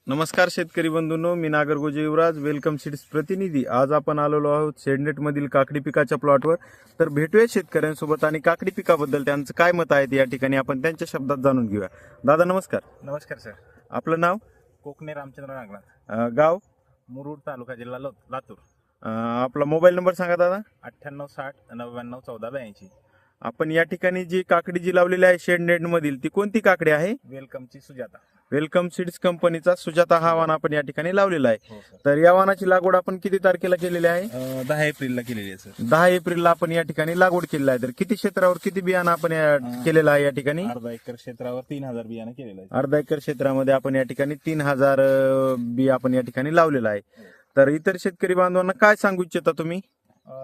नमस्कार शेतकरी बंधूंनो, मी नागरगोजे युवराज welcome seeds प्रतिनिधी। आज आपण आलेलो आहोत शेडनेट मधील काकडी पिकाच्या प्लॉटवर। तर भेटूया शेतकऱ्यांसोबत आणि काकडी पिकाबद्दल त्यांचं काय मत आहे या ठिकाणी आपण त्यांच्या शब्दात जाणून घेऊया। दादा नमस्कार। नमस्कार सर। आपलं नाव? कोकणे रामचंद्र नागनाथ, गाव? मुरुड, तालुका, जिल्हा लातूर। आपला मोबाईल नंबर सांगा दादा। 9860999282। आपण या ठिकाणी जी काकडी जी लावलेली आहे शेडनेट मधील ती कोणती काकडी आहे? वेलकमची सुजाता। वेलकम सीड्स कंपनीचा सुजाता हा वाण आपण या ठिकाणी लावलेला आहे। हो सर। तर या वाणाची लागवड आपण किती तारखेला केलेली आहे? 10 एप्रिलला केलेली आहे सर। 10 एप्रिलला आपण या ठिकाणी लागवड केलेली आहे। तर किती क्षेत्रावर किती बियाणं आपण केलेलं आहे या ठिकाणी? अर्धा एकर क्षेत्रावर 3000 बियाणं केलेलं आहे। अर्धा एकर क्षेत्रामध्ये आपण या ठिकाणी 3000 बी आपण या ठिकाणी लावलेला आहे। तर इतर शेतकरी बांधवांना काय सांगू इच्छिता तुम्ही?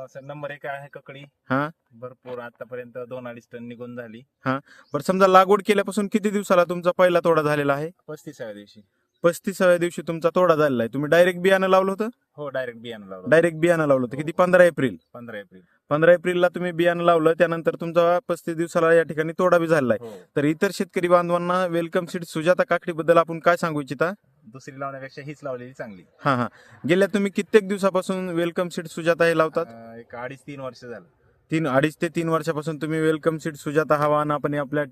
सर, नंबर 1 आहे ककडी। हा, भरपूर आतापर्यंत 2-2.5 टन निघून झाली। बरं समजा लागवड केल्यापासून किती दिवसाला तुमचा पहिला तोडा झालेला आहे? 35व्या दिवशी। 35व्या दिवशी तुमचा तोडा झालेला आहे। तुम्ही डायरेक्ट बियाणं लावलं होतं? हो, डायरेक्ट बियाणं लावलं। डायरेक्ट बियाणं लावलं होतं। किती? 15 एप्रिल। 15 एप्रिल। 15 एप्रिलला तुम्ही बियाणं लावलं, त्यानंतर तुमचा 35 दिवसाला या ठिकाणी तोडा बी झालेला आहे। हो। तर इतर शेतकरी बांधवांना वेलकम सीड सुजाता काकडी बद्दल आपण काय सांगू इच्छिता? दुसरी लावण्यापेक्षा हीच लावलेली चांगली। हा, गेल्या तुम्ही कित्येक दिवसापासून वेलकम सीड सुजाता हे लावतात? एक 2.5-3 वर्ष झालं। 2.5 ते 3 वर्षापासून तुम्ही वेलकम सीड सुजाता हा वाण आपण आपल्या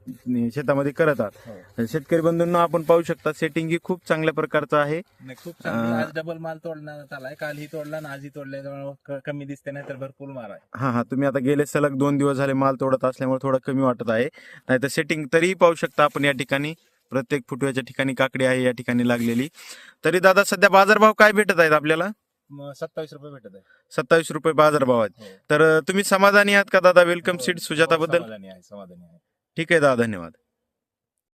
शेतामध्ये करत आहात। हो। शेतकरी बंधूंना आपण पाहू शकता सेटिंग ही खूप चांगल्या प्रकारचं आहे। नाही, खूप चांगली। आज डबल माल तोडण्यात आलाय। कालही तोडला आणि आजही तोडल्यामुळे कमी दिसते, नाही तर भरपूर माल आहे। हा, तुम्ही आता गेले सलग 2 दिवस झाले माल तोडत असल्यामुळे थोडं कमी वाटत आहे, नाही तर सेटिंग तरीही पाहू शकता आपण या ठिकाणी प्रत्येक फुटव्याच्या ठिकाणी काकडी आहे या ठिकाणी लागलेली। तरी दादा सध्या बाजारभाव काय भेटत आहेत आपल्याला? 27 रुपये भेटत आहे। 27 रुपये बाजारभाव आहेत। हो। तर तुम्ही समाधानी आहात का दादा वेलकम सीड सुजाता बद्दल? समाधानी आहे, समाधानी आहे। ठीक आहे दादा, धन्यवाद।